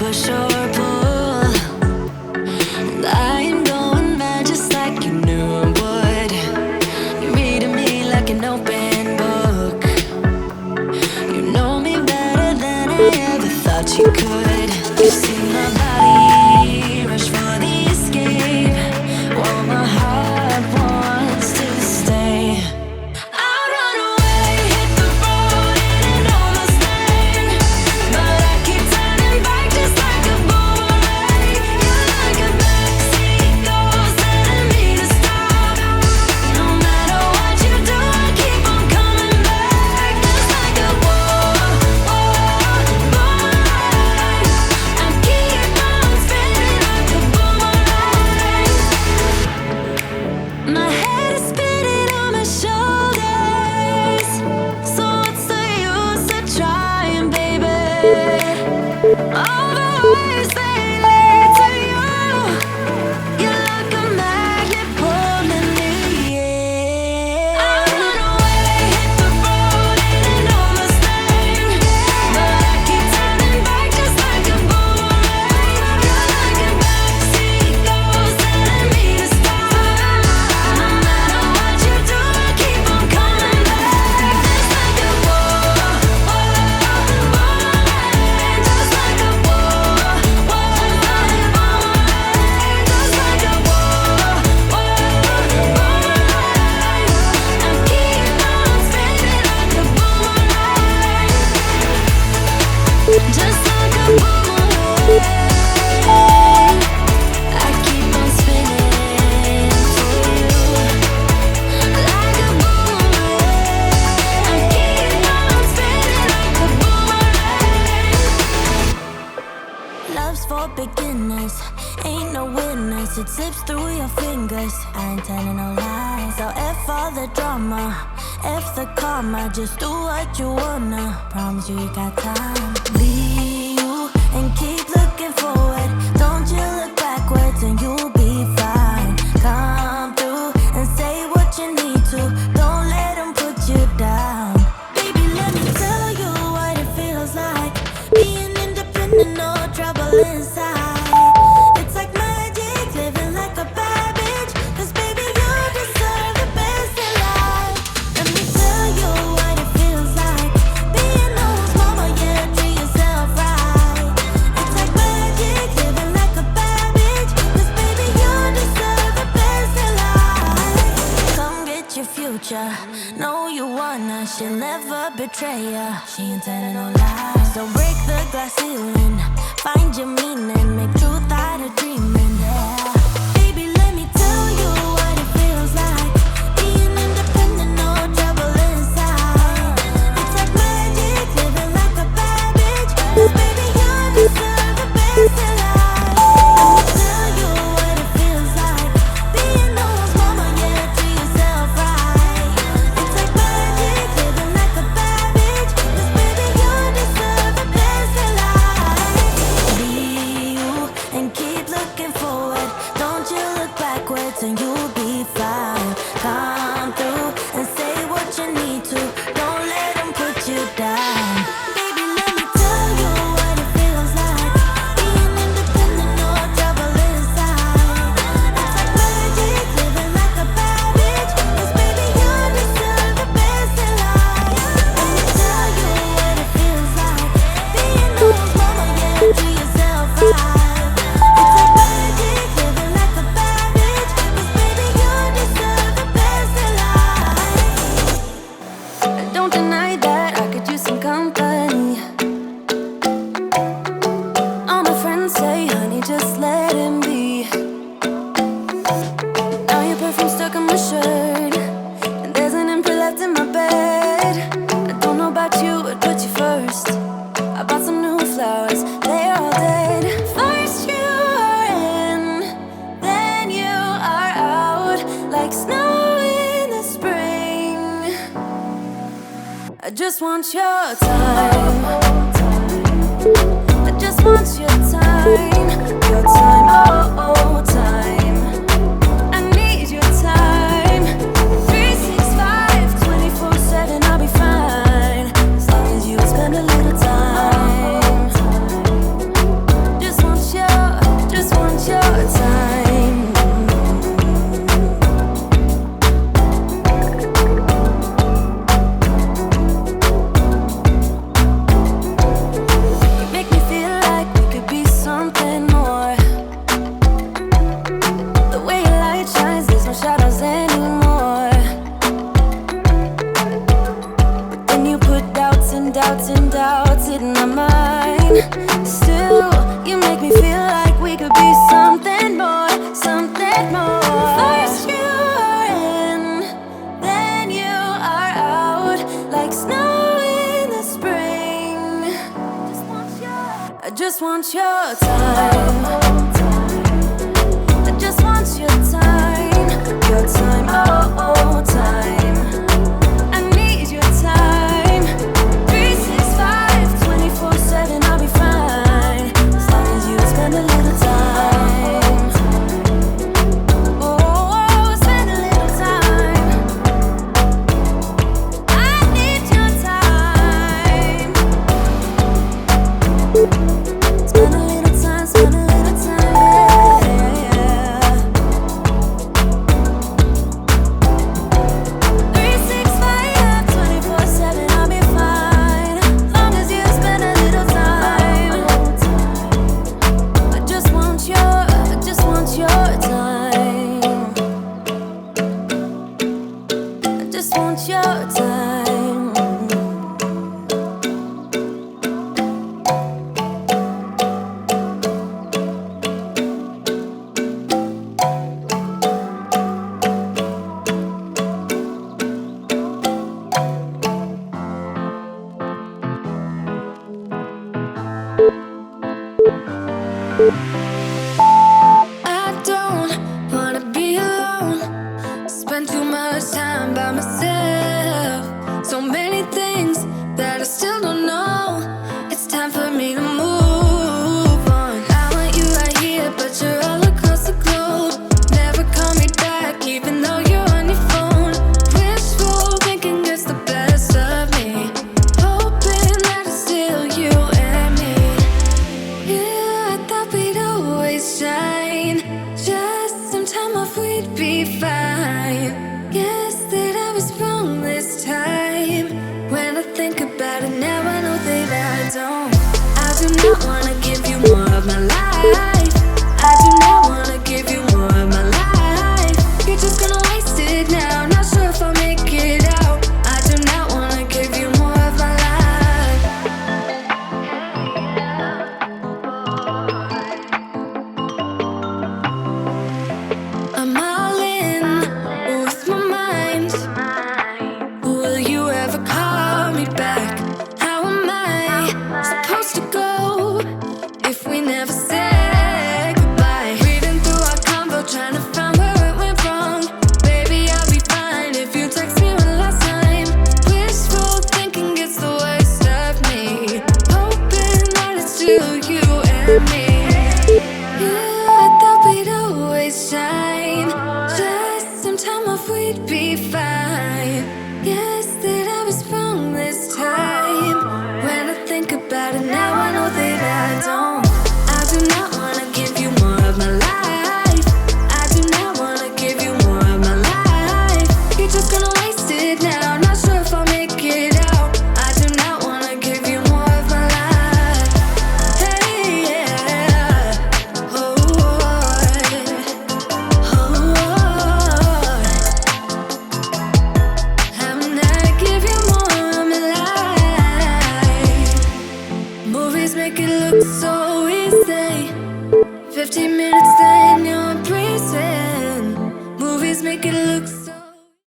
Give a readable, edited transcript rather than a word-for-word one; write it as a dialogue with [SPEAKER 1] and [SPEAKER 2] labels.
[SPEAKER 1] push or pull. And I am going mad just like you knew I would. You're reading me like an open book. You know me better than I ever thought you could. You see my body rush for the escape, while my heart wants to stay. I'll run away, hit the road and almost land, but I keep turning back just like a boomerang. You're like a backseat ghost telling me to stop. No matter what you do, I keep on coming back, just like a boomerang. I keep on spinning like a boomerang. My head is spinning on my shoulders, so what's the use of trying, baby? All the ways they lead to you, you're like a magnet pulling me in. I run away, hit the road and almost land, but I keep turning back just like a boomerang. You're like a backseat ghost telling me to stop. No matter what you do, I keep on coming back, just like a boomerang, just like a boomerang, just like a boomerang. I keep on spinning like a boomerang, just like a boomerang. I keep on spinning for you, like a boomerang. I keep on spinning like a boomerang.
[SPEAKER 2] Love's for beginners, ain't no winners. It slips through your fingers. I ain't telling no lies. So F all the drama, F the karma. Just do what you wanna. Promise you got time. Be you and keep looking forward. Don't you look backwards and you'll be fine. Come through and say what you need to. Don't let them put you down. Baby, let me tell you what it feels like. Being independent, no trouble inside. It's like magic, living like a bad bitch. 'Cause baby, you deserve the best in life. Let me tell you what it feels like. Being whose mama, yeah, treat yourself right. It's like magic, living like a bad bitch. 'Cause baby, you deserve the best in life. Come get your future, know you wanna. She'll never betray ya. She ain't telling no lies. So break the glass ceiling, find your meaning, make truth out of dreaming. Yeah, baby, let me tell you what it feels like. Being independent, no trouble inside. It's like magic, living like a bad bitch. 'Cause baby, you deserve the best in life. Let me tell you what it feels like. Being whose mama, yeah, treat yourself right. It's like magic, living like a bad bitch. 'Cause baby, you deserve the best in life. Be you and keep looking forward. Don't you look backwards and you'll be fine. Come through and say what you need to. Don't let them put you down. Baby, let me tell you what it feels like. Being independent, no trouble inside. It's like magic, living like a bad bitch. 'Cause baby, you deserve the best in life. Let me tell you what it feels like. Being whose mama, yeah, treat yourself right. It's like magic, living like a bad bitch. 'Cause baby, you deserve the best in life.
[SPEAKER 1] Don't deny that I could use some company. All my friends say, honey, just let him be. Now your perfume stuck on my shirt, and there's an empty left in my bed. I don't know about you, but put you first. I bought some new flowers, they're all dead. First you are in, then you are out, like snow in the spring. I just want your time. I just want your time. Your time, oh, oh, time. I need your time. 365, 24/7, I'll be fine. As long as you spend a little time.
[SPEAKER 2] just want your time. I just want your time. Your time, oh, oh, time. I need your time. 365, 24/7, I'll be fine. As long as you spend a little time. Oh, spend a little time. I need your time. Spend a little time, spend a little time, yeah. 365, 24/7, I'll be fine. Long as you spend a little time. I just want your time. I just want your time. I don't wanna be alone. Spend too much time by myself. So many things that I still don't